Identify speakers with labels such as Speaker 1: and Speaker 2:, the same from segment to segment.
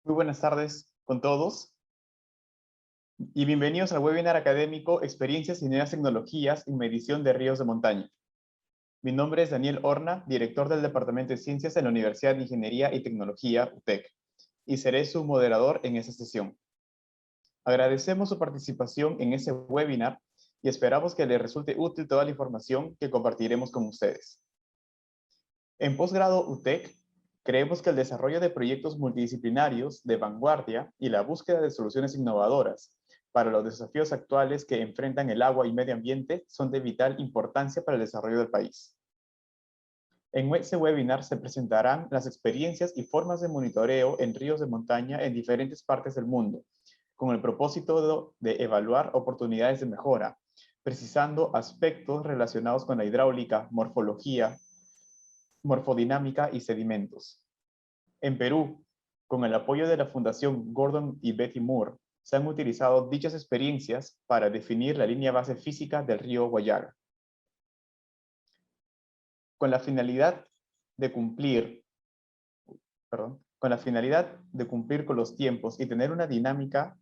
Speaker 1: Muy buenas tardes con todos y bienvenidos al webinar académico Experiencias y Nuevas Tecnologías en Medición de Ríos de Montaña. Mi nombre es Daniel Horna, director del Departamento de Ciencias en la Universidad de Ingeniería y Tecnología, UTEC, y seré su moderador en esta sesión. Agradecemos su participación en este webinar y esperamos que les resulte útil toda la información que compartiremos con ustedes. En posgrado UTEC, creemos que el desarrollo de proyectos multidisciplinarios de vanguardia y la búsqueda de soluciones innovadoras para los desafíos actuales que enfrentan el agua y medio ambiente son de vital importancia para el desarrollo del país. En este webinar se presentarán las experiencias y formas de monitoreo en ríos de montaña en diferentes partes del mundo, con el propósito de evaluar oportunidades de mejora, precisando aspectos relacionados con la hidráulica, morfología, morfodinámica y sedimentos. En Perú, con el apoyo de la Fundación Gordon y Betty Moore, se han utilizado dichas experiencias para definir la línea base física del río Huallaga. Con la finalidad de cumplir con los tiempos y tener una dinámica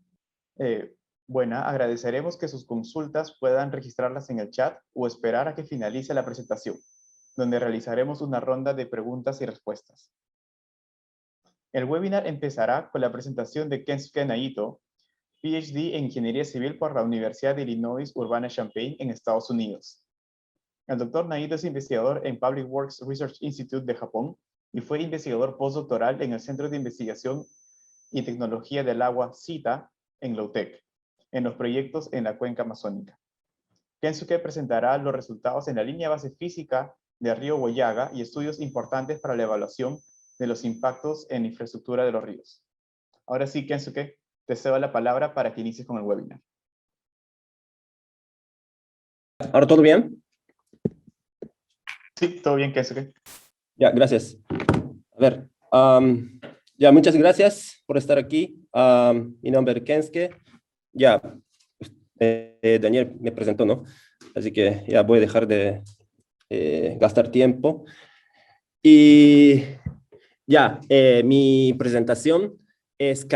Speaker 1: buena, agradeceremos que sus consultas puedan registrarlas en el chat o esperar a que finalice la presentación, donde realizaremos una ronda de preguntas y respuestas. El webinar empezará con la presentación de Kensuke Naito, PhD en Ingeniería Civil por la Universidad de Illinois Urbana-Champaign en Estados Unidos. El Dr. Naito es investigador en Public Works Research Institute de Japón y fue investigador postdoctoral en el Centro de Investigación y Tecnología del Agua CITA en la UTEC, en los proyectos en la cuenca amazónica. Kensuke presentará los resultados en la línea base física del río Huallaga y estudios importantes para la evaluación de los impactos en la infraestructura de los ríos. Ahora sí, Kensuke, te cedo la palabra para que inicies con el webinar.
Speaker 2: ¿Ahora todo bien?
Speaker 1: Sí, todo bien, Kensuke.
Speaker 2: Ya, gracias. A ver, ya, muchas gracias por estar aquí. Mi nombre es Kensuke. Ya, Daniel me presentó, ¿no? Así que ya voy a dejar de gastar tiempo. Y ya, mi presentación es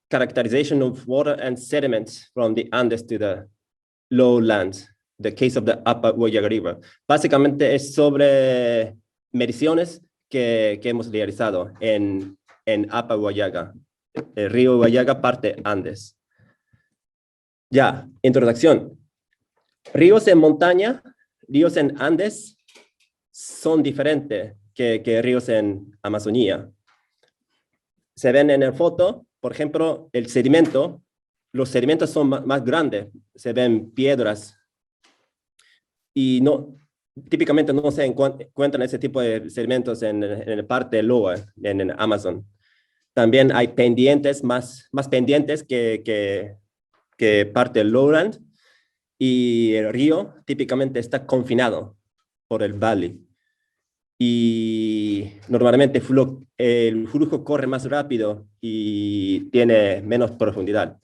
Speaker 2: Characterization of Water and Sediments from the Andes to the Lowlands, the case of the Upper Huallaga River. Básicamente es sobre mediciones que hemos realizado en Upper Huallaga, el río Huallaga, parte Andes. Ya, introducción. Ríos en montaña, ríos en Andes son diferentes que ríos en Amazonía. Se ven en la foto, por ejemplo, el sedimento. Los sedimentos son más grandes, se ven piedras y típicamente no se encuentran ese tipo de sedimentos en la parte lower, en el Amazon. También hay pendientes, más pendientes que parte del lowland, y el río típicamente está confinado por el valle. Y normalmente el flujo corre más rápido y tiene menos profundidad.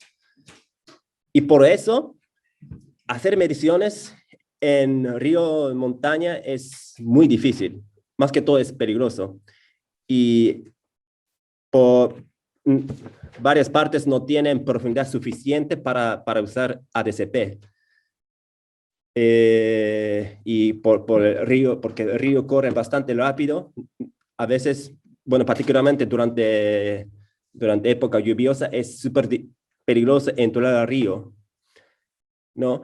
Speaker 2: Y por eso, hacer mediciones en río de montaña es muy difícil. Más que todo es peligroso. Y por varias partes no tienen profundidad suficiente para usar ADCP. Y por el río, porque el río corre bastante rápido, a veces, bueno, particularmente durante época lluviosa, es súper peligroso entrar al río, ¿no?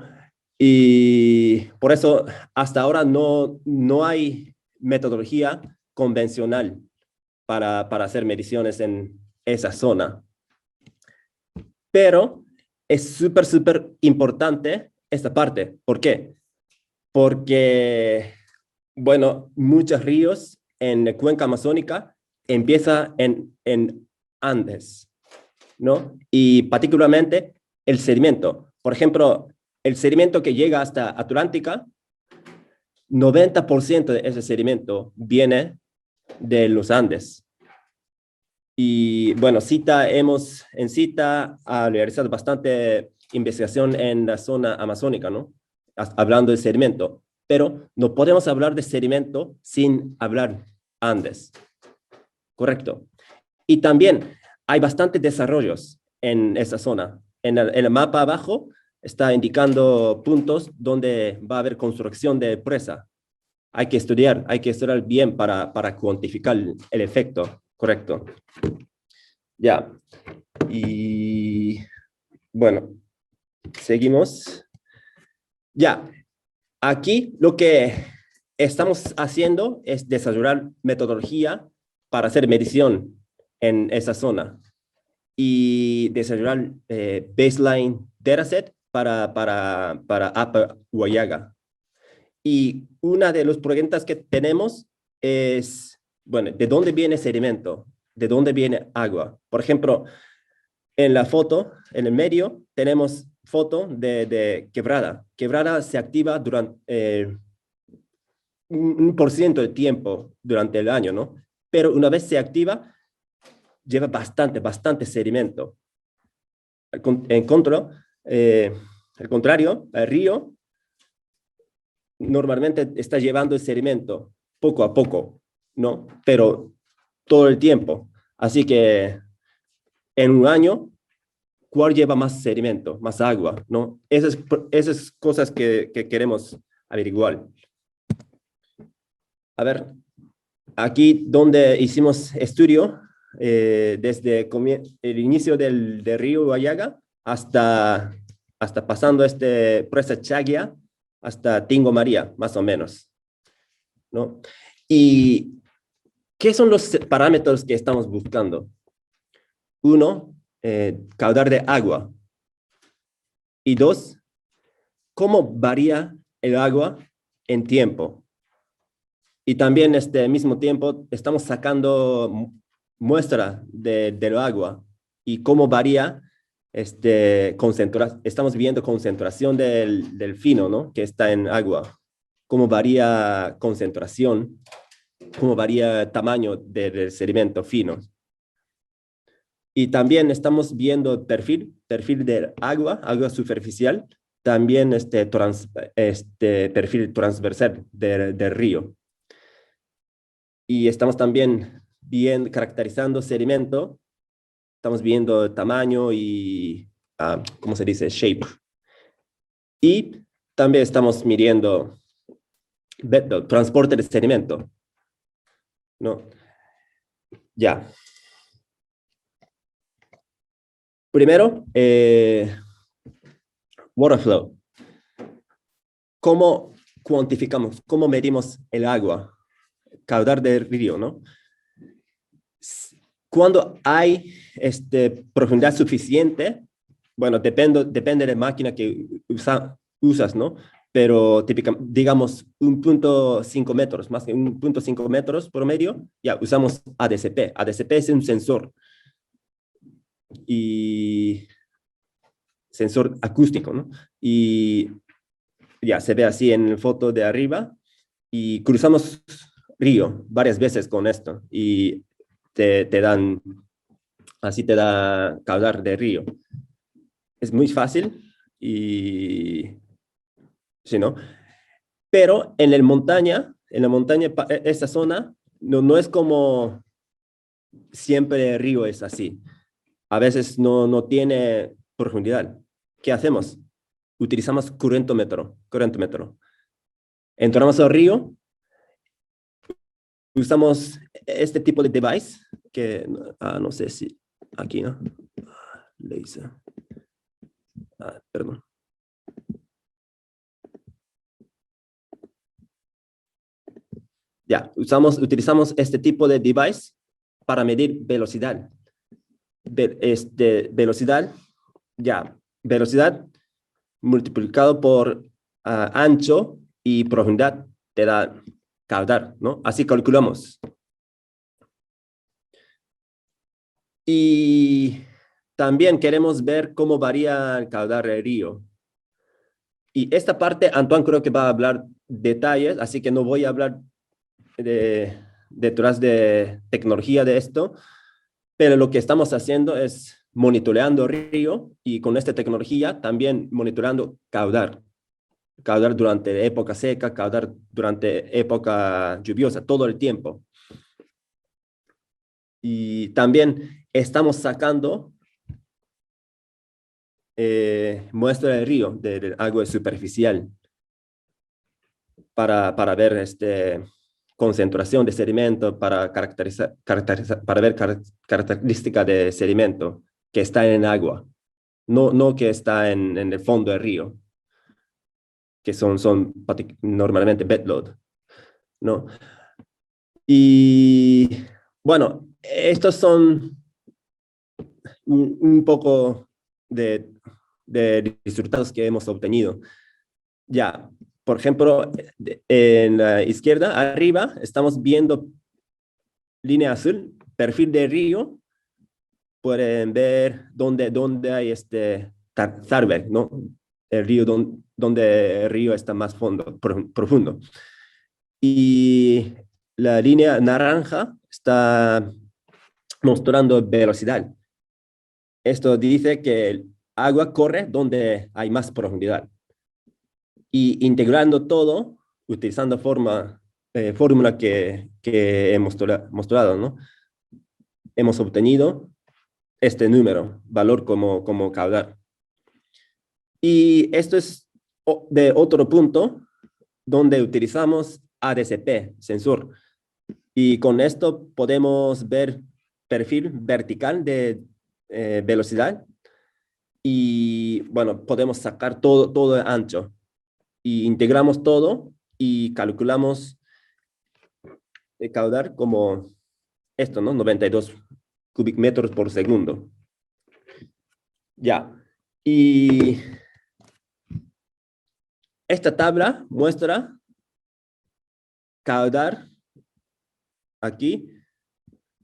Speaker 2: Y por eso hasta ahora no hay metodología convencional para hacer mediciones en esa zona. Pero es súper importante esta parte. ¿Por qué? Porque, bueno, muchos ríos en la cuenca amazónica empiezan en Andes, ¿no? Y particularmente el sedimento. Por ejemplo, el sedimento que llega hasta Atlántica, 90% de ese sedimento viene de los Andes. Y bueno, en CITA ha realizado bastante investigación en la zona amazónica, ¿no? Hablando de sedimento, pero no podemos hablar de sedimento sin hablar Andes. Correcto. Y también hay bastantes desarrollos en esa zona. En el mapa abajo está indicando puntos donde va a haber construcción de presa. Hay que estudiar bien para cuantificar el efecto correcto. Ya. Y bueno, seguimos. Ya. Aquí lo que estamos haciendo es desarrollar metodología para hacer medición en esa zona y desarrollar baseline dataset para Upper Huallaga. Y una de las preguntas que tenemos es, bueno, ¿de dónde viene sedimento? ¿De dónde viene agua? Por ejemplo, en la foto, en el medio, tenemos foto de quebrada. Quebrada se activa durante un por ciento de tiempo durante el año, ¿no? Pero una vez se activa, lleva bastante sedimento. Al contrario, el río normalmente está llevando el sedimento poco a poco, ¿no? Pero todo el tiempo. Así que en un año, ¿cuál lleva más sedimento, más agua, ¿no? Esas cosas que queremos averiguar. A ver, aquí donde hicimos estudio, desde el inicio del río Huallaga hasta pasando presa Chagia hasta Tingo María, más o menos, ¿no? ¿Y qué son los parámetros que estamos buscando? Uno, caudal de agua. Y dos, ¿cómo varía el agua en tiempo? Y también al mismo tiempo estamos sacando muestra del agua y cómo varía estamos viendo concentración del fino, ¿no? Que está en agua, cómo varía concentración, cómo varía tamaño del sedimento fino. Y también estamos viendo perfil del agua superficial, también perfil transversal del río. Y estamos también caracterizando sedimento, estamos viendo tamaño y, ¿cómo se dice? Shape. Y también estamos midiendo transporte de sedimento, ¿no? Ya. Primero, water flow. ¿Cómo cuantificamos? ¿Cómo medimos el agua? Caudal del río, ¿no? Cuando hay profundidad suficiente, bueno, depende de la máquina que usas, ¿no? Pero digamos 1.5 metros, más que 1.5 metros promedio, ya usamos ADCP. ADCP es un sensor y sensor acústico, ¿no? Y ya se ve así en la foto de arriba y cruzamos río varias veces con esto y así te da caudal de río. Es muy fácil y, sí, ¿no? Pero en la montaña, esta zona, no es como siempre el río es así. A veces no tiene profundidad. ¿Qué hacemos? Utilizamos correntómetro. Entramos al río, usamos este tipo de device que, no sé si aquí, ¿no? Laser. Perdón. Ya, utilizamos este tipo de device para medir velocidad. Velocidad multiplicado por ancho y profundidad te da caudal, ¿no? Así calculamos. Y también queremos ver cómo varía el caudal del río. Y esta parte, Antoine creo que va a hablar detalles, así que no voy a hablar detrás de tecnología de esto, pero lo que estamos haciendo es monitoreando el río y con esta tecnología también monitoreando caudal durante época seca, caudal durante época lluviosa, todo el tiempo. Y también estamos sacando muestra del río, del agua superficial, para ver concentración de sedimento, para para ver características de sedimento que está en el agua, no que está en el fondo del río, que son normalmente bedload, ¿no? Y bueno, estos son un poco de resultados que hemos obtenido. Ya, por ejemplo, en la izquierda, arriba, estamos viendo línea azul, perfil de río. Pueden ver dónde hay Tharberg, ¿no? El río donde el río está más profundo. Y la línea naranja está mostrando velocidad. Esto dice que el agua corre donde hay más profundidad. Y integrando todo, utilizando fórmula que hemos mostrado, ¿no? Hemos obtenido este número, valor como caudal. Y esto es de otro punto donde utilizamos ADCP, sensor. Y con esto podemos ver perfil vertical de velocidad. Y bueno, podemos sacar todo el ancho. Y integramos todo y calculamos el caudal como esto, ¿no? 92 cubic metros por segundo. Ya. Y esta tabla muestra caudal aquí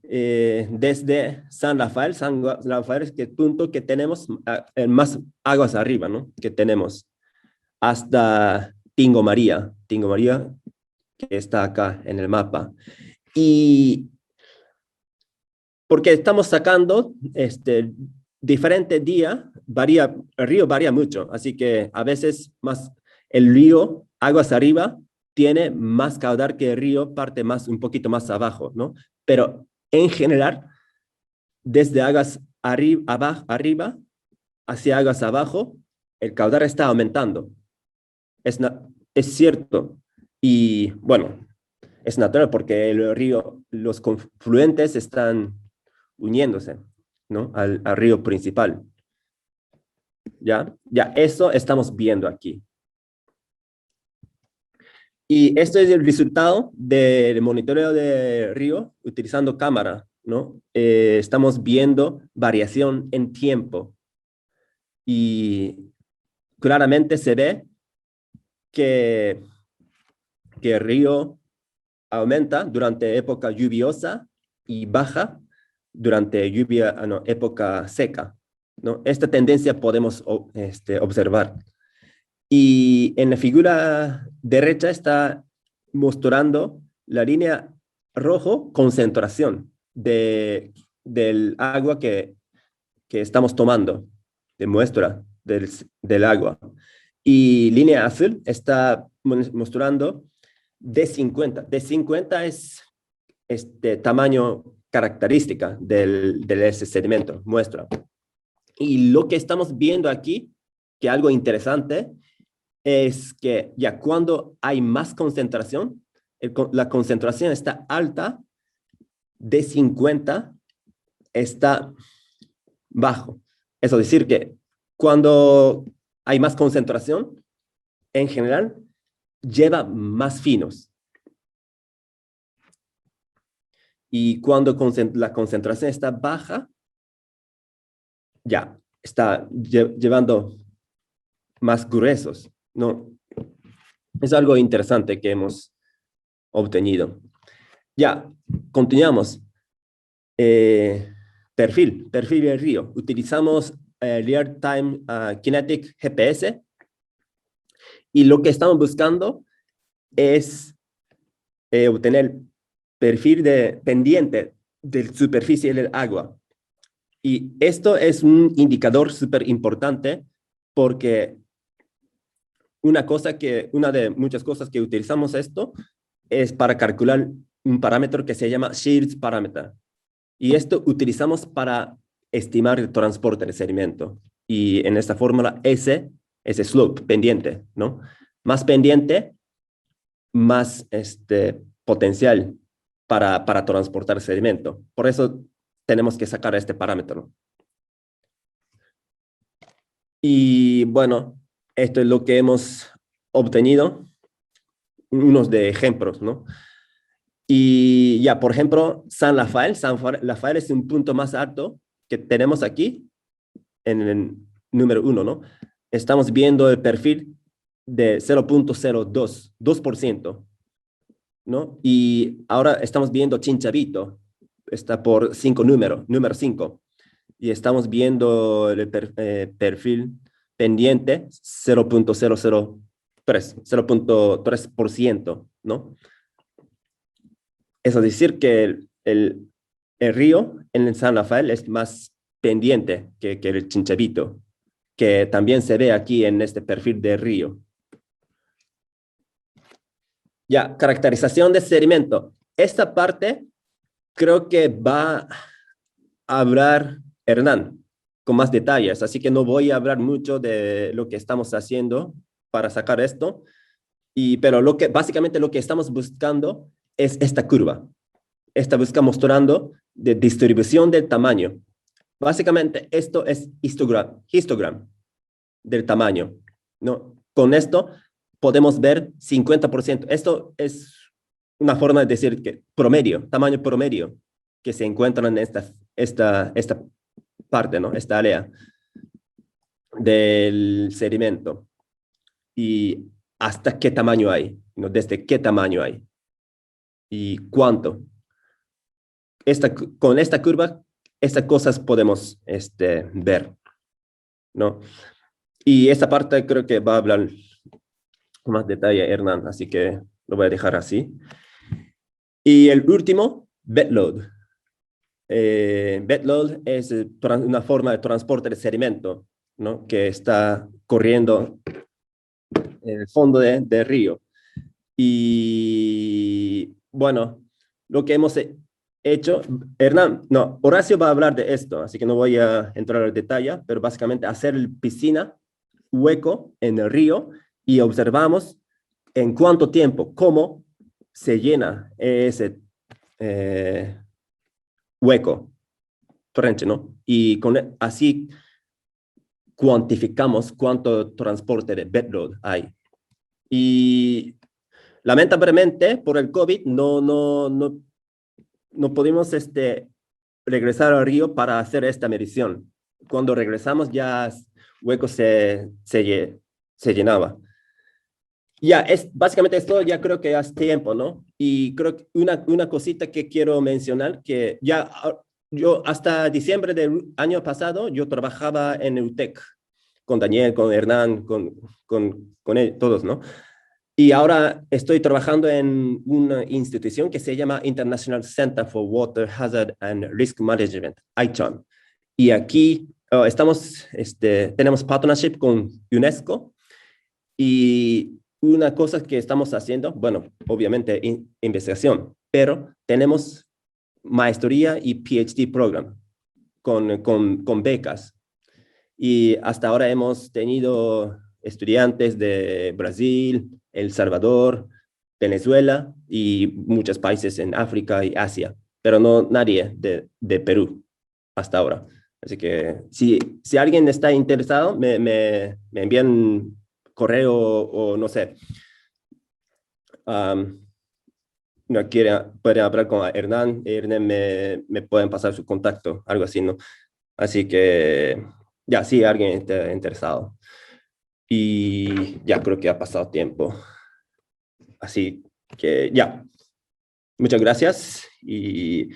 Speaker 2: desde San Rafael es el punto que tenemos más aguas arriba, ¿no? Que tenemos hasta Tingo María, que está acá en el mapa. Y porque estamos sacando diferente día, el río varía mucho, así que a veces el río, aguas arriba, tiene más caudal que el río, parte un poquito más abajo, ¿no? Pero en general, desde aguas arriba hacia aguas abajo, el caudal está aumentando. Es cierto. Y bueno, es natural porque el río, los confluentes están uniéndose, ¿no? Al río principal. ¿Ya? Ya, eso estamos viendo aquí. Y esto es el resultado del monitoreo de río utilizando cámara, ¿no? Estamos viendo variación en tiempo. Y claramente se ve que el río aumenta durante época lluviosa y baja durante época seca, ¿no? Esta tendencia podemos observar. Y en la figura derecha está mostrando la línea rojo, concentración del agua que estamos tomando, de muestra del agua. Y línea azul está mostrando D50. D50 es tamaño característica de ese sedimento, muestra. Y lo que estamos viendo aquí, que algo interesante, es que ya cuando hay más concentración, la concentración está alta, D50 está bajo. Eso es decir que cuando hay más concentración, en general, lleva más finos. Y cuando la concentración está baja, ya está llevando más gruesos, ¿no? Es algo interesante que hemos obtenido. Ya, continuamos. Perfil del río. Utilizamos Real-Time Kinetic GPS y lo que estamos buscando es obtener perfil pendiente de la superficie del agua. Y esto es un indicador súper importante porque una de muchas cosas que utilizamos esto es para calcular un parámetro que se llama Shears parámetro. Y esto utilizamos para estimar el transporte del sedimento. Y en esta fórmula S es slope, pendiente, ¿no? Más pendiente, más potencial para transportar sedimento. Por eso tenemos que sacar este parámetro. Y bueno, esto es lo que hemos obtenido, unos de ejemplos, ¿no? Y ya, por ejemplo, San Rafael es un punto más alto que tenemos aquí en el número 1, ¿no? Estamos viendo el perfil de 0.02, 2%, ¿no? Y ahora estamos viendo Chinchavito, está por 5 número 5. Y estamos viendo el perfil pendiente 0.003%, ¿no? Eso es decir que el río en el San Rafael es más pendiente que el Chinchavito, que también se ve aquí en este perfil de río. Ya, caracterización de sedimento. Esta parte creo que va a hablar Hernán con más detalles, así que no voy a hablar mucho de lo que estamos haciendo para sacar esto, pero básicamente lo que estamos buscando es esta curva. Esta busca mostrando de distribución del tamaño. Básicamente esto es histogram del tamaño, ¿no? Con esto podemos ver 50%. Esto es una forma de decir que promedio, tamaño promedio, que se encuentra en esta parte, ¿no? Esta área del sedimento. Y hasta qué tamaño hay, ¿no? Desde qué tamaño hay. Y cuánto. Con esta curva, estas cosas podemos ver, ¿no? Y esta parte creo que va a hablar con más detalle Hernán, así que lo voy a dejar así. Y el último, bed load. Bed load es una forma de transporte de sedimento, ¿no? Que está corriendo en el fondo del río. Y bueno, lo que hemos hecho, Horacio va a hablar de esto, así que no voy a entrar al detalle, pero básicamente hacer piscina, hueco en el río y observamos en cuánto tiempo, cómo se llena ese hueco, torrente, ¿no? Y así cuantificamos cuánto transporte de bedrock hay. Y lamentablemente, por el COVID, no pudimos regresar al río para hacer esta medición. Cuando regresamos ya hueco se llenaba. Ya, básicamente esto ya creo que hace tiempo, ¿no? Y creo que una cosita que quiero mencionar, que ya yo hasta diciembre del año pasado, yo trabajaba en UTEC, con Daniel, con Hernán, con todos, ¿no? Y ahora estoy trabajando en una institución que se llama International Center for Water Hazard and Risk Management, ICHAM. Y aquí tenemos partnership con UNESCO y una cosa que estamos haciendo, bueno, obviamente investigación, pero tenemos maestría y PhD program con becas. Y hasta ahora hemos tenido estudiantes de Brasil, El Salvador, Venezuela y muchos países en África y Asia, pero no nadie de Perú hasta ahora. Así que si alguien está interesado, me envían correo o no sé. No puede hablar con Hernán me pueden pasar su contacto, algo así, ¿no? Así que ya, sí, alguien está interesado. Y ya creo que ha pasado tiempo. Así que ya, muchas gracias. Y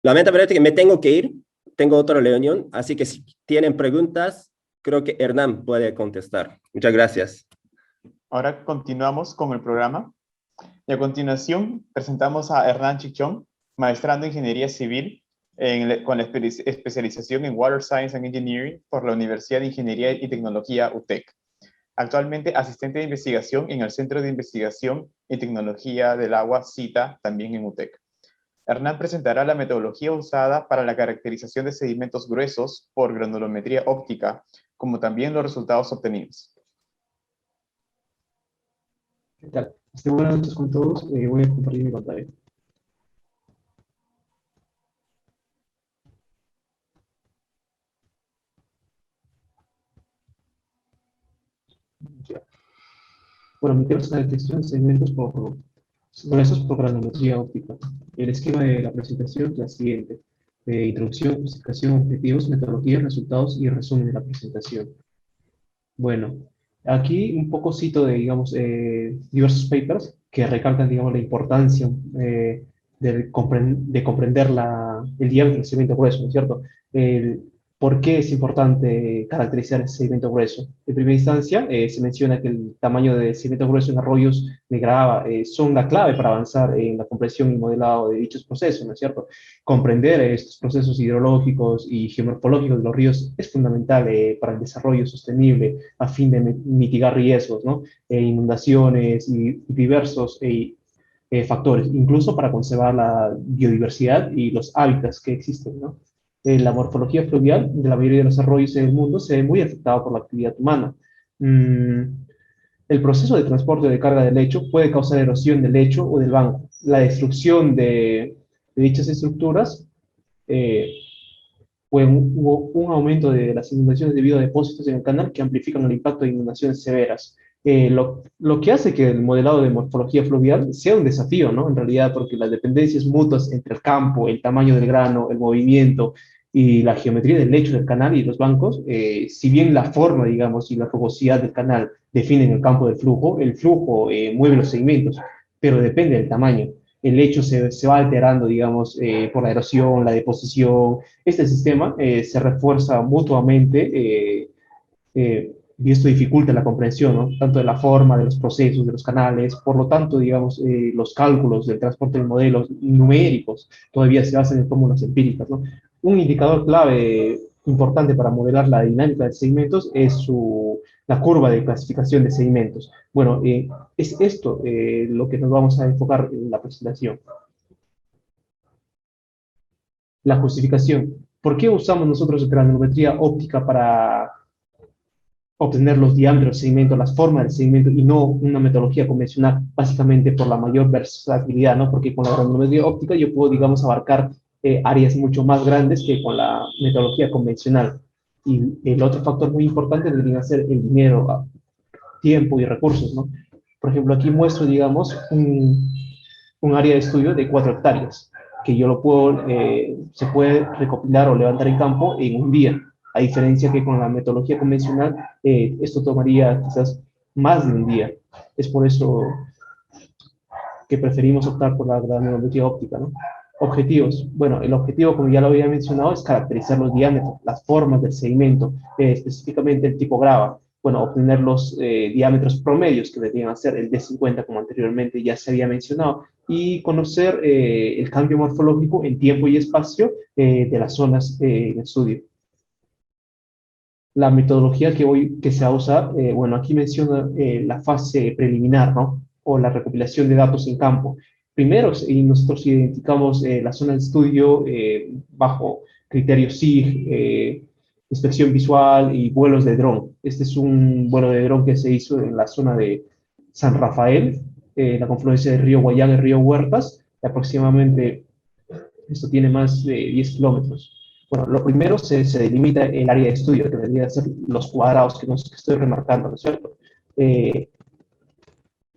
Speaker 2: lamentablemente que me tengo que ir, tengo otra reunión, así que si tienen preguntas, creo que Hernán puede contestar. Muchas gracias.
Speaker 1: Ahora continuamos con el programa. Y a continuación presentamos a Hernán Chichón, maestrando en Ingeniería Civil con la especialización en Water Science and Engineering por la Universidad de Ingeniería y Tecnología UTEC. Actualmente asistente de investigación en el Centro de Investigación y Tecnología del Agua, CITA, también en UTEC. Hernán presentará la metodología usada para la caracterización de sedimentos gruesos por granulometría óptica, como también los resultados obtenidos.
Speaker 3: ¿Qué tal? Buenas noches con todos. Voy a compartir mi pantalla. Ya. Bueno, mi tema es la detección de sedimentos gruesos por granulometría óptica. El esquema de la presentación es la siguiente. Introducción, justificación, objetivos, metodología, resultados y resumen de la presentación. Bueno, aquí un poco cito de, digamos, diversos papers que recalcan, digamos, la importancia de comprender el diámetro del sedimento grueso, ¿no es cierto? ¿Por qué es importante caracterizar ese sedimento grueso? En primera instancia, se menciona que el tamaño de sedimento grueso en arroyos de grava son la clave para avanzar en la comprensión y modelado de dichos procesos, ¿no es cierto? Comprender estos procesos hidrológicos y geomorfológicos de los ríos es fundamental para el desarrollo sostenible a fin de mitigar riesgos, ¿no? Inundaciones y diversos factores, incluso para conservar la biodiversidad y los hábitats que existen, ¿no? La morfología fluvial de la mayoría de los arroyos en el mundo se ve muy afectada por la actividad humana. El proceso de transporte de carga del lecho puede causar erosión del lecho o del banco. La destrucción de dichas estructuras hubo un aumento de las inundaciones debido a depósitos en el canal que amplifican el impacto de inundaciones severas. Lo que hace que el modelado de morfología fluvial sea un desafío, ¿no? En realidad, porque las dependencias mutuas entre el campo, el tamaño del grano, el movimiento y la geometría del lecho del canal y los bancos, si bien la forma, digamos, y la rugosidad del canal definen el campo del flujo, el flujo mueve los segmentos, pero depende del tamaño. El lecho se va alterando, digamos, por la erosión, la deposición. Este sistema se refuerza mutuamente y esto dificulta la comprensión, ¿no? Tanto de la forma, de los procesos, de los canales. Por lo tanto, digamos, los cálculos del transporte de modelos numéricos todavía se basan en fórmulas empíricas, ¿no? Un indicador clave importante para modelar la dinámica de segmentos es la curva de clasificación de segmentos. Bueno, es esto lo que nos vamos a enfocar en la presentación. La justificación. ¿Por qué usamos nosotros granulometría óptica para obtener los diámetros del segmento, las formas del segmento y no una metodología convencional, básicamente por la mayor versatilidad, ¿no? Porque con la granulometría óptica yo puedo, digamos, abarcar áreas mucho más grandes que con la metodología convencional. Y el otro factor muy importante debería ser el dinero, tiempo y recursos, ¿no? Por ejemplo, aquí muestro, digamos, un área de estudio de 4 hectáreas, que yo lo puedo, se puede recopilar o levantar en campo en un día, a diferencia que con la metodología convencional, esto tomaría quizás más de un día. Es por eso que preferimos optar por la granulometría óptica, ¿no? Objetivos. Bueno, el objetivo, como ya lo había mencionado, es caracterizar los diámetros, las formas del segmento, específicamente el tipo grava. Bueno, obtener los diámetros promedios que deberían ser el de 50, como anteriormente ya se había mencionado, y conocer el cambio morfológico en tiempo y espacio de las zonas en estudio. La metodología que se va a usar, bueno, aquí menciona la fase preliminar, ¿no? O la recopilación de datos en campo. Primero, nosotros identificamos la zona de estudio bajo criterios SIG, inspección visual y vuelos de dron. Este es un vuelo de dron que se hizo en la zona de San Rafael, la confluencia del río Guayán y el río Huertas. Aproximadamente, esto tiene más de 10 kilómetros. Bueno, lo primero se delimita el área de estudio, que debería ser los cuadrados que estoy remarcando, ¿no es cierto?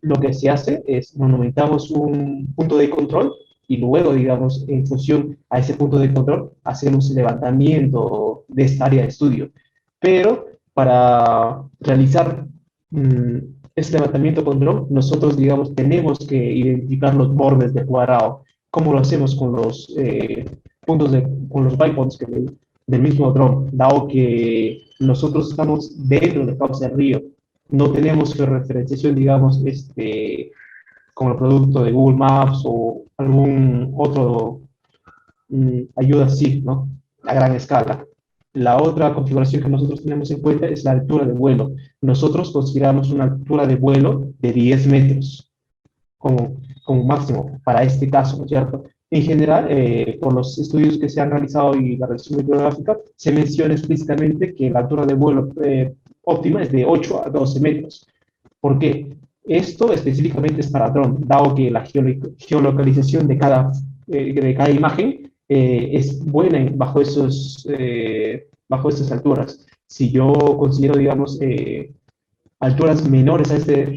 Speaker 3: Lo que se hace es monumentamos un punto de control y luego, digamos, en función a ese punto de control, hacemos el levantamiento de esta área de estudio. Pero para realizar ese levantamiento con dron, nosotros, digamos, tenemos que identificar los bordes del cuadrado. ¿Cómo lo hacemos con los con los bypoints del mismo dron? Dado que nosotros estamos dentro del cauce del río, no tenemos referenciación, digamos, como el producto de Google Maps o algún otro ayuda así, ¿no? A gran escala. La otra configuración que nosotros tenemos en cuenta es la altura de vuelo. Nosotros consideramos una altura de vuelo de 10 metros como máximo para este caso, ¿no es cierto? En general, por los estudios que se han realizado y la revisión bibliográfica, se menciona explícitamente que la altura de vuelo óptima es de 8 a 12 metros. ¿Por qué? Esto específicamente es para dron, dado que la geolocalización de cada imagen es buena bajo esas alturas. Si yo considero, digamos, alturas menores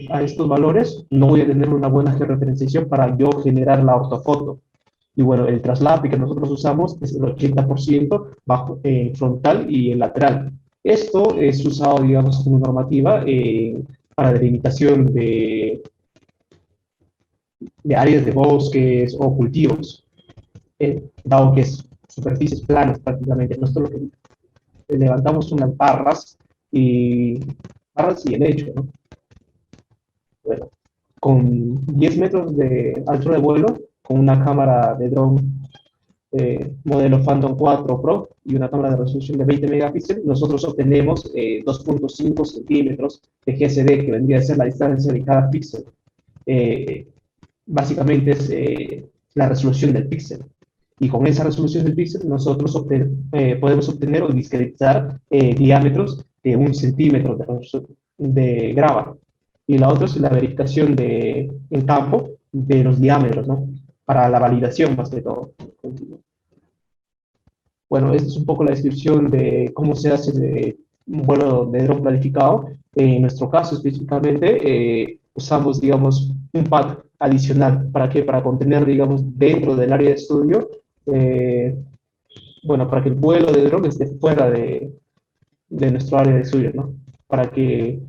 Speaker 3: a estos valores, no voy a tener una buena georreferenciación para yo generar la ortofoto. Y bueno, el traslape que nosotros usamos es el 80% bajo, frontal y el lateral. Esto es usado, digamos, como normativa para delimitación de áreas de bosques o cultivos, dado que es superficies planas prácticamente. Nosotros lo que levantamos unas barras y el hecho, ¿no? Bueno, con 10 metros de altura de vuelo, con una cámara de dron modelo Phantom 4 Pro y una cámara de resolución de 20 megapíxeles, nosotros obtenemos 2.5 centímetros de GSD, que vendría a ser la distancia de cada píxel. Básicamente es la resolución del píxel. Y con esa resolución del píxel nosotros podemos obtener o discretizar diámetros de 1 centímetro de grava. Y la otra es la verificación en campo de los diámetros, ¿no? Para la validación más que todo. Bueno, esta es un poco la descripción de cómo se hace un vuelo de dron planificado. En nuestro caso específicamente, usamos, digamos, un pad adicional. ¿Para qué? Para contener, digamos, dentro del área de estudio, bueno, para que el vuelo de dron esté fuera de nuestro área de estudio, ¿no? Para que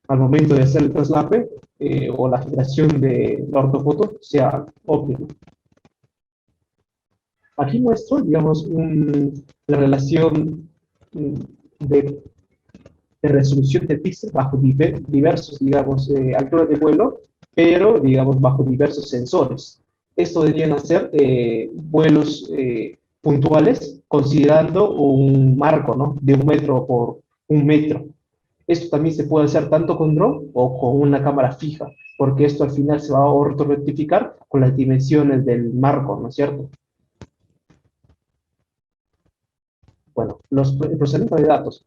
Speaker 3: al momento de hacer el traslape o la generación de la ortofoto sea óptima. Aquí muestro, digamos, la relación de, de resolución de píxeles bajo diversos, digamos, alturas de vuelo, pero, digamos, bajo diversos sensores. Esto deberían ser vuelos puntuales, considerando un marco, ¿no? De 1 metro por 1 metro. Esto también se puede hacer tanto con dron o con una cámara fija, porque esto al final se va a ortorrectificar con las dimensiones del marco, ¿no es cierto? Bueno, el procesamiento de datos.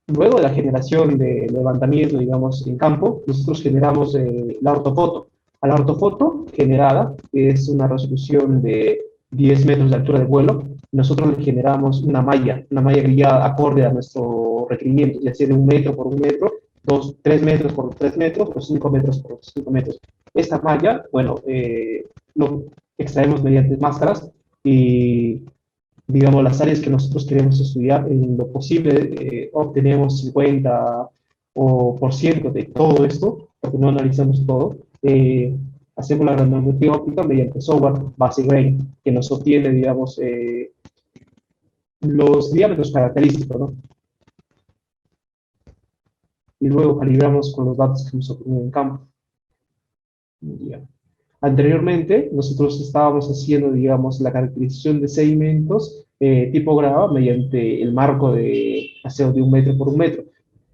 Speaker 3: Luego de la generación de levantamiento, digamos, en campo, nosotros generamos la ortofoto. A la ortofoto generada, que es una resolución de 10 metros de altura de vuelo, nosotros le generamos una malla guiada acorde a nuestro requerimiento, ya sea de 1 metro por 1 metro, 3 metros por 3 metros o 5 metros por 5 metros. Esta malla, bueno, lo extraemos mediante máscaras y digamos, las áreas que nosotros queremos estudiar, en lo posible obtenemos 50 por ciento de todo esto, porque no analizamos todo. Hacemos la granulometría óptica mediante software base grain, que nos obtiene, digamos, los diámetros característicos, ¿no? Y luego calibramos con los datos que hemos obtenido en campo. Ya. Anteriormente, nosotros estábamos haciendo, digamos, la caracterización de sedimentos tipo grava mediante el marco de aseo de 1 metro por 1 metro,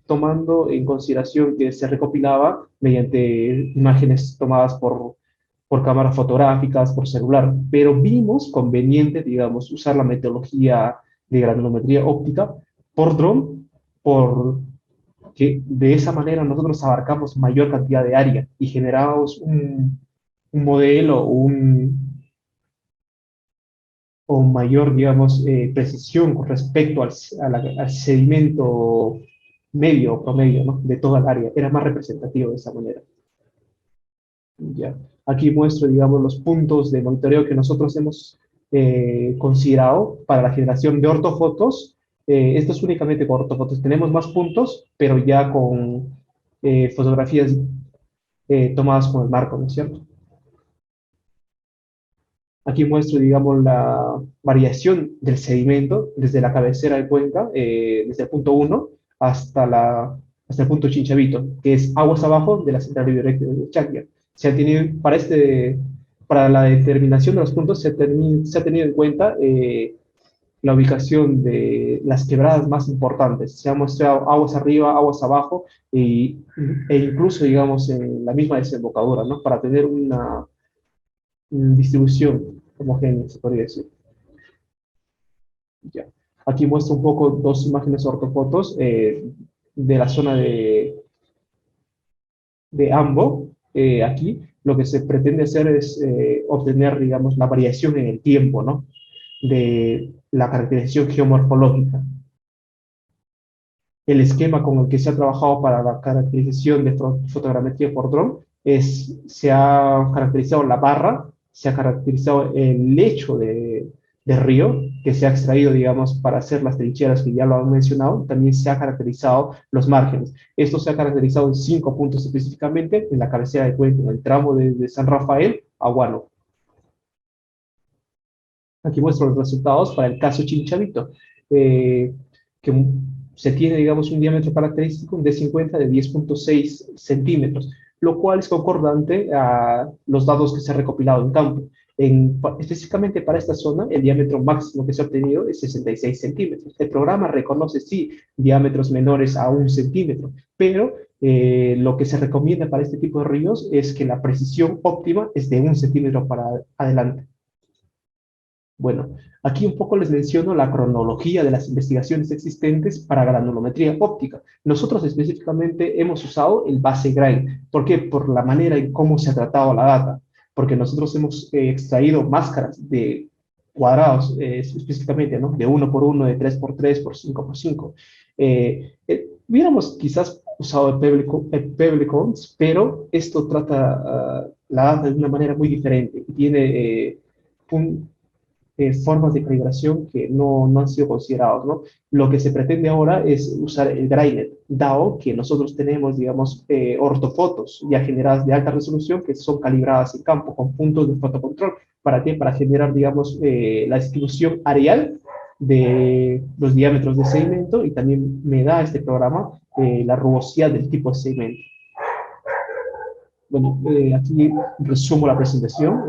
Speaker 3: tomando en consideración que se recopilaba mediante imágenes tomadas por cámaras fotográficas, por celular, pero vimos conveniente, digamos, usar la metodología de granulometría óptica por dron, que de esa manera nosotros abarcamos mayor cantidad de área y generamos un modelo o mayor, digamos, precisión con respecto al sedimento medio o promedio, ¿no? De toda el área. Era más representativo de esa manera. Ya. Aquí muestro, digamos, los puntos de monitoreo que nosotros hemos considerado para la generación de ortofotos. Esto es únicamente con ortofotos. Tenemos más puntos, pero ya con fotografías tomadas con el marco, ¿no es cierto? Aquí muestro, digamos, la variación del sedimento desde la cabecera de cuenca, desde el punto 1 hasta el punto Chinchavito, que es aguas abajo de la central hidroeléctrica de Chaclla. Para la determinación de los puntos se ha tenido en cuenta la ubicación de las quebradas más importantes. Se ha mostrado aguas arriba, aguas abajo e incluso, digamos, en la misma desembocadura, ¿no? Para tener una distribución homogénea, se podría decir. Ya. Aquí muestro un poco dos imágenes ortofotos de la zona de Ambo. Aquí lo que se pretende hacer es obtener, digamos, la variación en el tiempo, ¿no? De la caracterización geomorfológica. El esquema con el que se ha trabajado para la caracterización de fotogrametría por dron se ha caracterizado la barra, se ha caracterizado el lecho de río que se ha extraído, digamos, para hacer las trincheras que ya lo han mencionado. También se ha caracterizado los márgenes. Esto se ha caracterizado en 5 puntos específicamente, en la cabecera de Cuenca, en el tramo de San Rafael a Guano. Aquí muestro los resultados para el caso Chinchavito, que se tiene, digamos, un diámetro característico de 50 de 10.6 centímetros, lo cual es concordante a los datos que se han recopilado en campo. Específicamente para esta zona, el diámetro máximo que se ha obtenido es 66 centímetros. El programa reconoce, sí, diámetros menores a 1 centímetro, pero lo que se recomienda para este tipo de ríos es que la precisión óptima es de 1 centímetro para adelante. Bueno, aquí un poco les menciono la cronología de las investigaciones existentes para granulometría óptica. Nosotros específicamente hemos usado el base Gray. ¿Por qué? Por la manera en cómo se ha tratado la data. Porque nosotros hemos extraído máscaras de cuadrados, específicamente, ¿no? De 1 por 1, de 3 por 3, por 5 por 5. Hubiéramos quizás usado el Pebble Cones, pero esto trata la data de una manera muy diferente. Tiene formas de calibración que no han sido considerados, ¿no? Lo que se pretende ahora es usar el Grainet DAO, que nosotros tenemos, digamos, ortofotos ya generadas de alta resolución que son calibradas en campo con puntos de fotocontrol. ¿Para qué? Para generar, digamos, la distribución areal de los diámetros de sedimento, y también me da este programa la rugosidad del tipo de sedimento. Bueno, aquí resumo la presentación,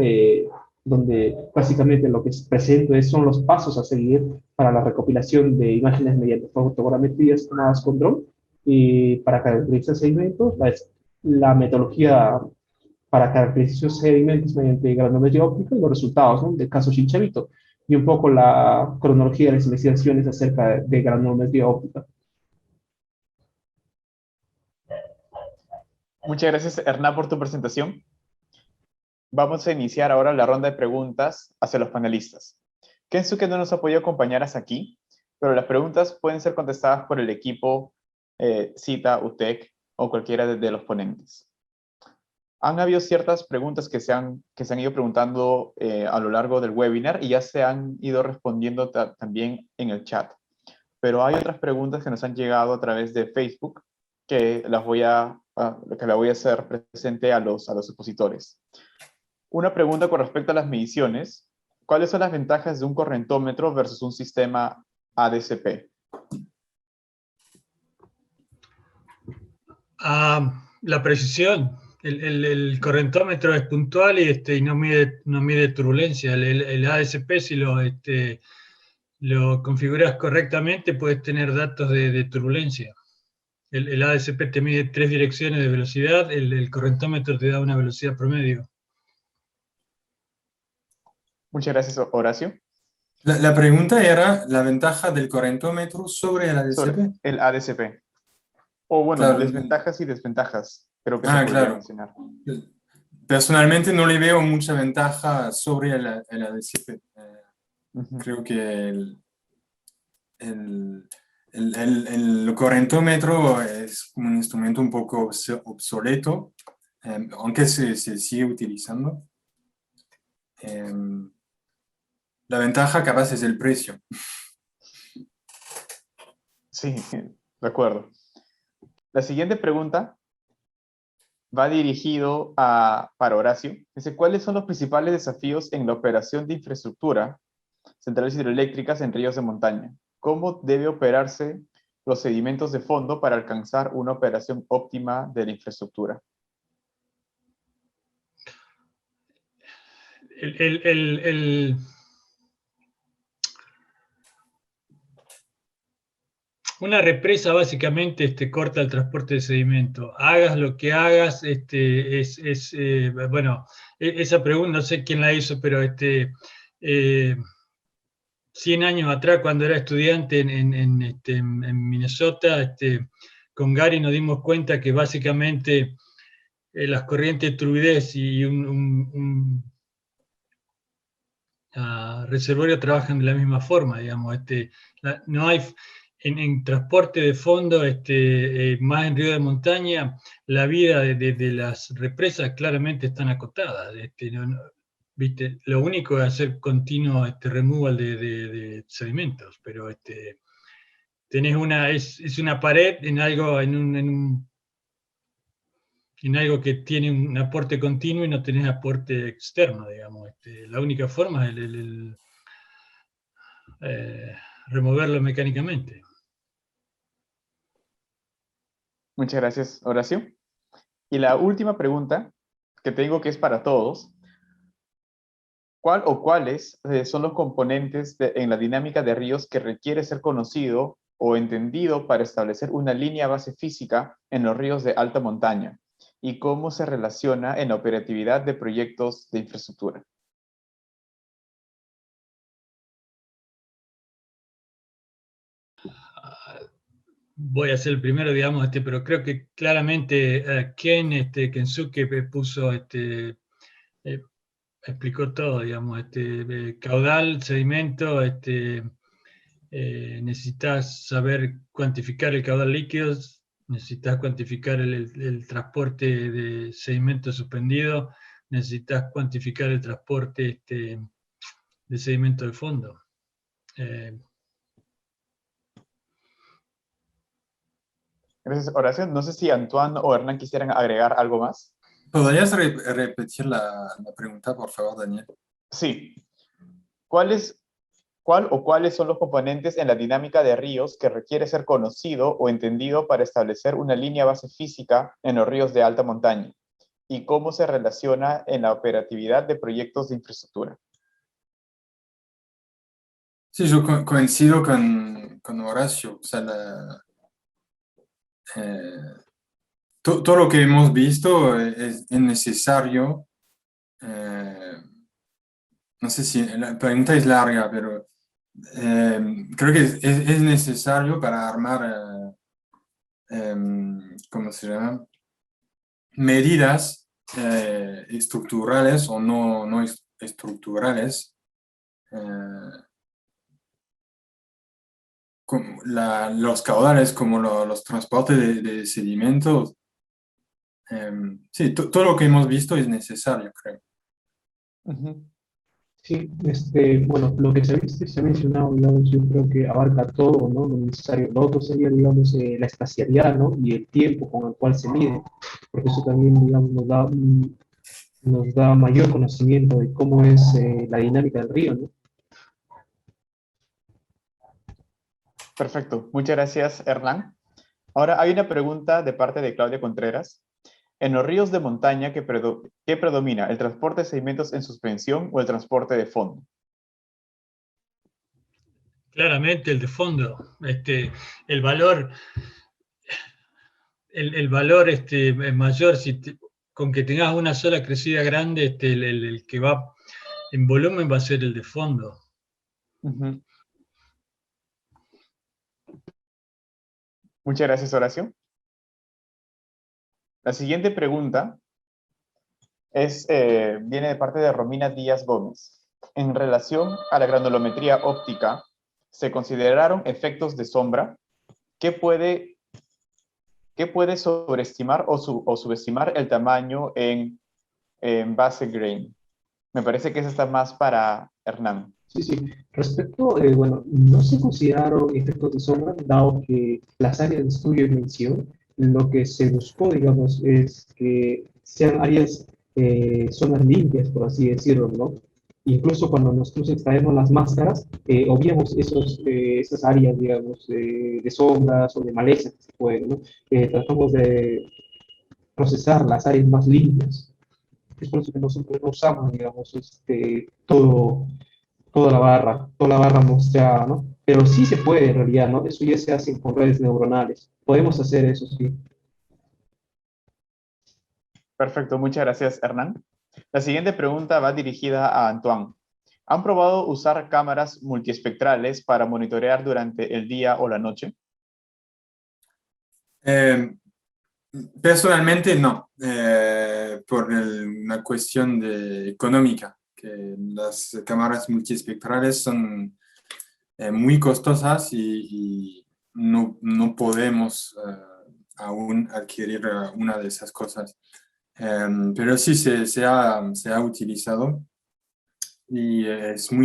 Speaker 3: donde básicamente lo que presento son los pasos a seguir para la recopilación de imágenes mediante fotogrametrías tomadas con dron, y para caracterizar sedimentos, la metodología para caracterizar sedimentos mediante granulometría óptica y los resultados, ¿no?, del caso Chinchavito, y un poco la cronología de las investigaciones acerca de granulometría óptica.
Speaker 1: Muchas gracias, Hernán, por tu presentación. Vamos a iniciar ahora la ronda de preguntas hacia los panelistas. Kensuke no nos ha podido acompañar hasta aquí, pero las preguntas pueden ser contestadas por el equipo CITA, UTEC o cualquiera de los ponentes. Han habido ciertas preguntas que se han ido preguntando a lo largo del webinar y ya se han ido respondiendo también en el chat. Pero hay otras preguntas que nos han llegado a través de Facebook que la voy a hacer presente a los expositores. Una pregunta con respecto a las mediciones. ¿Cuáles son las ventajas de un correntómetro versus un sistema ADCP?
Speaker 4: La precisión. El correntómetro es puntual y no mide turbulencia. El ASP, si lo configuras correctamente, puedes tener datos de turbulencia. El ASP te mide 3 direcciones de velocidad, el correntómetro te da una velocidad promedio.
Speaker 1: Muchas gracias, Horacio.
Speaker 5: La pregunta era la ventaja del correntómetro sobre el ADCP.
Speaker 1: Sobre el ADCP. O bueno,
Speaker 5: Claro.
Speaker 1: desventajas y desventajas, creo que se podría
Speaker 5: claro.
Speaker 1: mencionar.
Speaker 5: Personalmente no le veo mucha ventaja sobre el ADCP. Creo que el correntómetro es un instrumento un poco obsoleto, aunque se sigue utilizando. La ventaja capaz es el precio.
Speaker 1: Sí, de acuerdo. La siguiente pregunta va dirigido para Horacio. Dice, ¿cuáles son los principales desafíos en la operación de infraestructura, centrales hidroeléctricas en ríos de montaña? ¿Cómo debe operarse los sedimentos de fondo para alcanzar una operación óptima de la infraestructura?
Speaker 4: Una represa básicamente corta el transporte de sedimento. Hagas lo que hagas, bueno, esa pregunta no sé quién la hizo, pero 100 años atrás, cuando era estudiante en Minnesota, con Gary nos dimos cuenta que básicamente las corrientes de turbidez y un reservorio trabajan de la misma forma, digamos. No hay, en transporte de fondo, más en río de montaña, la vida de las represas claramente están acotadas. ¿Viste? Lo único es hacer continuo removal de sedimentos, pero tenés es una pared en algo, en algo que tiene un aporte continuo y no tenés aporte externo, digamos. La única forma es removerlo mecánicamente.
Speaker 1: Muchas gracias, Horacio. Y la última pregunta, que te digo que es para todos. ¿Cuál o cuáles son los componentes en la dinámica de ríos que requiere ser conocido o entendido para establecer una línea base física en los ríos de alta montaña? ¿Y cómo se relaciona en la operatividad de proyectos de infraestructura?
Speaker 4: Voy a ser el primero, digamos, pero creo que claramente Kensuke puso, explicó todo, digamos, caudal, sedimento, necesitas saber cuantificar el caudal líquido, necesitas cuantificar el transporte de sedimento suspendido, necesitas cuantificar el transporte de sedimento de fondo.
Speaker 1: Gracias, Horacio. No sé si Antoine o Hernán quisieran agregar algo más.
Speaker 5: ¿Podrías repetir la pregunta, por favor, Daniel?
Speaker 1: Sí. ¿Cuál o cuáles son los componentes en la dinámica de ríos que requiere ser conocido o entendido para establecer una línea base física en los ríos de alta montaña? ¿Y cómo se relaciona en la operatividad de proyectos de infraestructura?
Speaker 5: Sí, yo coincido con Horacio. O sea, todo lo que hemos visto es necesario. No sé si la pregunta es larga, pero creo que es necesario para armar, ¿cómo se llama? Medidas estructurales o no estructurales, como los caudales, como los transportes de sedimentos. Sí, todo lo que hemos visto es necesario, creo.
Speaker 3: Sí, bueno, lo que se ha mencionado, digamos, yo creo que abarca todo, ¿no? Lo necesario. Lo otro sería, digamos, la espacialidad, ¿no? Y el tiempo con el cual se mide, porque eso también, digamos, nos da mayor conocimiento de cómo es la dinámica del río, ¿no?
Speaker 1: Perfecto. Muchas gracias, Hernán. Ahora hay una pregunta de parte de Claudia Contreras. En los ríos de montaña, ¿qué predomina? ¿El transporte de sedimentos en suspensión o el transporte de fondo?
Speaker 4: Claramente el de fondo, el valor, el valor mayor, con que tengas una sola crecida grande, el que va en volumen va a ser el de fondo.
Speaker 1: Muchas gracias, Horacio. La siguiente pregunta viene de parte de Romina Díaz Gómez. En relación a la granulometría óptica, ¿se consideraron efectos de sombra? ¿Qué puede sobreestimar o subestimar el tamaño en base grain? Me parece que esa está más para Hernán.
Speaker 3: Sí, sí. Respecto, bueno, no se consideraron efectos de sombra, dado que las áreas de estudio y medición, lo que se buscó, digamos, es que sean áreas, zonas limpias, por así decirlo, ¿no? Incluso cuando nosotros extraemos las máscaras, obviamos esas áreas, digamos, de sombras o de maleza que se pueden, ¿no? Tratamos de procesar las áreas más limpias. Es por eso que nosotros no usamos, digamos, toda la barra mostrada, ¿no? Pero sí se puede en realidad, ¿no? Eso ya se hace con redes neuronales. Podemos hacer eso, sí.
Speaker 1: Perfecto, muchas gracias, Hernán. La siguiente pregunta va dirigida a Antoine. ¿Han probado usar cámaras multiespectrales para monitorear durante el día o la noche?
Speaker 5: Personalmente no, por una cuestión económica, que las cámaras multiespectrales son muy costosas y no podemos aún adquirir una de esas cosas. Pero sí se ha utilizado y son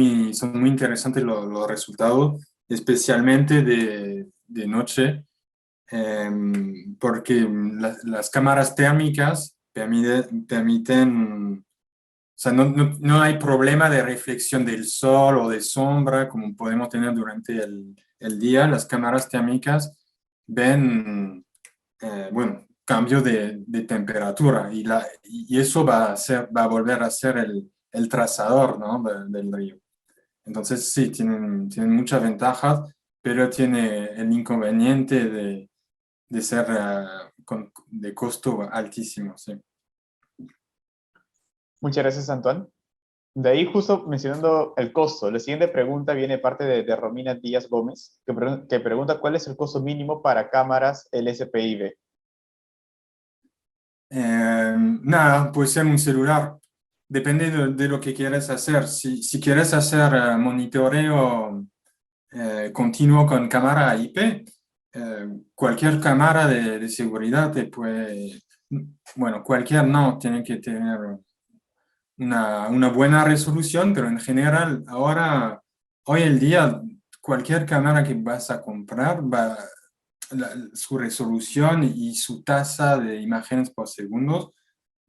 Speaker 5: muy interesantes los resultados, especialmente de noche, porque las cámaras térmicas permiten, o sea, no hay problema de reflexión del sol o de sombra como podemos tener durante el día. Las cámaras térmicas ven, bueno, cambio de temperatura y eso va a volver a ser el trazador, ¿no? del río. Entonces sí, tienen muchas ventajas, pero tiene el inconveniente de ser de costo altísimo, sí.
Speaker 1: Muchas gracias, Antoine. De ahí, justo mencionando el costo, la siguiente pregunta viene parte de Romina Díaz Gómez, que pregunta cuál es el costo mínimo para cámaras LSPIB.
Speaker 5: Nada, puede ser un celular. Depende de lo que quieras hacer. Si quieres hacer monitoreo continuo con cámara IP, cualquier cámara de seguridad te puede, bueno, cualquier no, tiene que tener una buena resolución, pero en general, ahora, hoy en día, cualquier cámara que vas a comprar, su resolución y su tasa de imágenes por segundo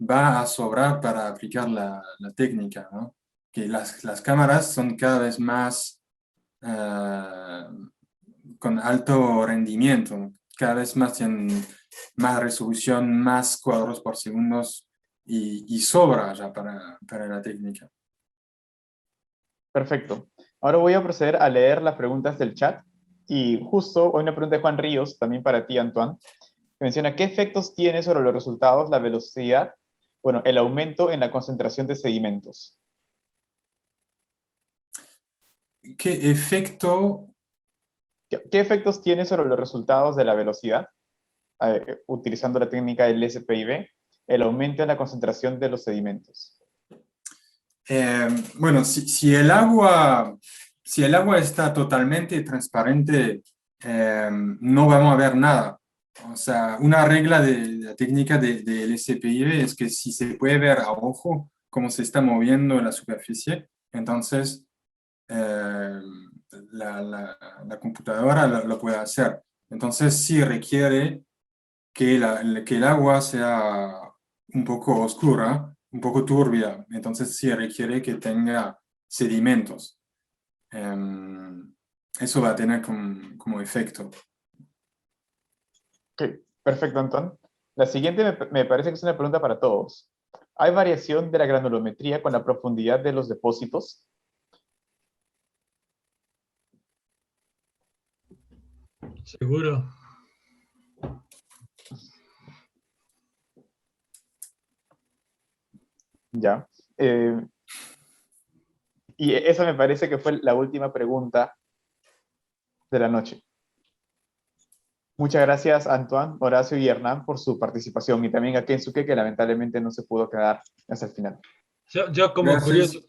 Speaker 5: va a sobrar para aplicar la técnica, ¿no? Que las cámaras son cada vez más con alto rendimiento, cada vez más tienen más resolución, más cuadros por segundo y sobra ya para la técnica.
Speaker 1: Perfecto. Ahora voy a proceder a leer las preguntas del chat. Y justo hay una pregunta de Juan Ríos, también para ti, Antoine, que menciona, ¿qué efectos tiene sobre los resultados la velocidad, bueno, el aumento en la concentración de sedimentos?
Speaker 5: ¿Qué efecto?
Speaker 1: ¿Qué efectos tiene sobre los resultados de la velocidad, utilizando la técnica del SPIB, el aumento en la concentración de los sedimentos?
Speaker 5: Bueno, si el agua está totalmente transparente, no vamos a ver nada. O sea, una regla de la técnica del SPIB es que si se puede ver a ojo cómo se está moviendo la superficie, entonces la computadora lo puede hacer. Entonces sí requiere que el agua sea un poco oscura, un poco turbia, entonces sí requiere que tenga sedimentos. Eso va a tener como efecto.
Speaker 1: Ok, perfecto, Anton. La siguiente me parece que es una pregunta para todos. ¿Hay variación de la granulometría con la profundidad de los depósitos?
Speaker 4: ¿Seguro?
Speaker 1: Ya. Y esa me parece que fue la última pregunta de la noche. Muchas gracias, Antoine, Horacio y Hernán, por su participación, y también a Kensuke, que lamentablemente no se pudo quedar hasta el final.
Speaker 4: Yo como
Speaker 5: Gracias.
Speaker 4: curioso,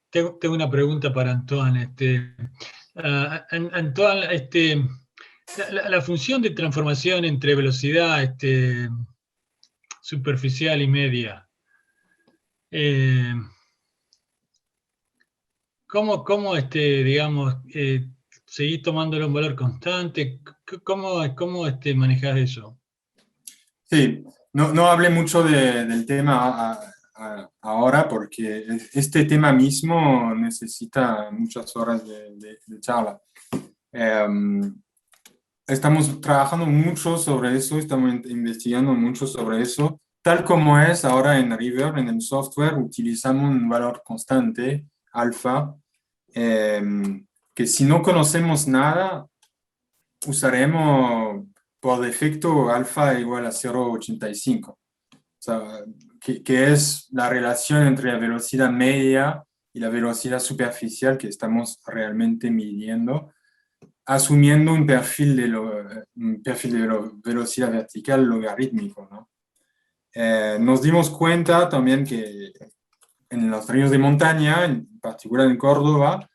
Speaker 4: tengo una pregunta para Antoine. Antoine, la función de transformación entre velocidad superficial y media, ¿cómo digamos, seguís tomándolo un valor constante? ¿Cómo manejás eso?
Speaker 5: Sí, no hablé mucho del tema ahora porque este tema mismo necesita muchas horas de charla. Estamos trabajando mucho sobre eso, estamos investigando mucho sobre eso. Tal como es ahora en River, en el software, utilizamos un valor constante, alfa, que si no conocemos nada, usaremos por defecto alfa igual a 0,85. O sea, que es la relación entre la velocidad media y la velocidad superficial que estamos realmente midiendo, asumiendo un perfil de velocidad vertical logarítmico, ¿no? Nos dimos cuenta también que en los ríos de montaña, en particular en Córdoba,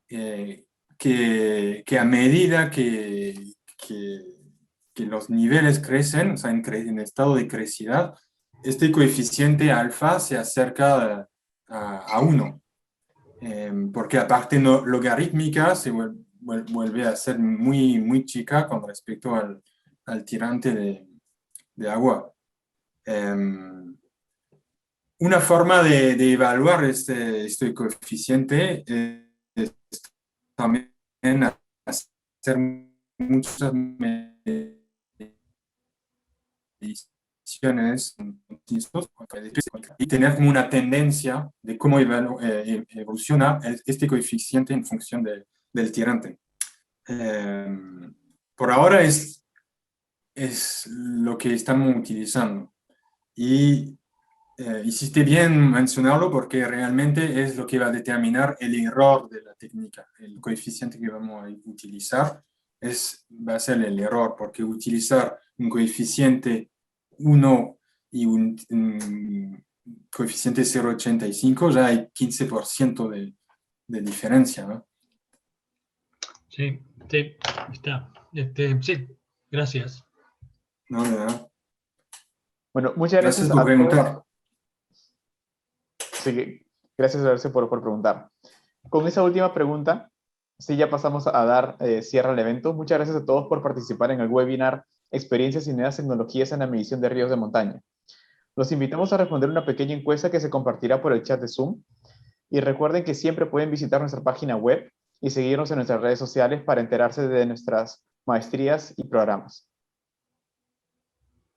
Speaker 5: que a medida que los niveles crecen, o sea, en estado de crecidad, este coeficiente alfa se acerca a 1. Porque la parte logarítmica se vuelve a ser muy, muy chica con respecto al tirante de agua. Una forma de evaluar este coeficiente es también hacer muchas mediciones y tener como una tendencia de cómo evoluciona este coeficiente en función del tirante. Por ahora es lo que estamos utilizando. Y hiciste bien mencionarlo porque realmente es lo que va a determinar el error de la técnica. El coeficiente que vamos a utilizar va a ser el error, porque utilizar un coeficiente 1 y un coeficiente 0,85 ya hay 15% de diferencia, ¿no?
Speaker 4: Sí, sí, está. Sí, gracias.
Speaker 5: No, de nada.
Speaker 1: Bueno, muchas gracias
Speaker 5: Gracias por
Speaker 1: a
Speaker 5: preguntar.
Speaker 1: todos. Sí, gracias a Darcy por preguntar. Con esa última pregunta, sí, ya pasamos a dar cierre al evento. Muchas gracias a todos por participar en el webinar Experiencias y nuevas tecnologías en la medición de ríos de montaña. Los invitamos a responder una pequeña encuesta que se compartirá por el chat de Zoom. Y recuerden que siempre pueden visitar nuestra página web y seguirnos en nuestras redes sociales para enterarse de nuestras maestrías y programas.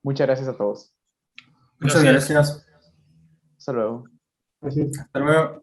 Speaker 1: Muchas gracias a todos.
Speaker 5: Muchas gracias.
Speaker 1: Hasta luego.
Speaker 3: Gracias.
Speaker 5: Hasta luego.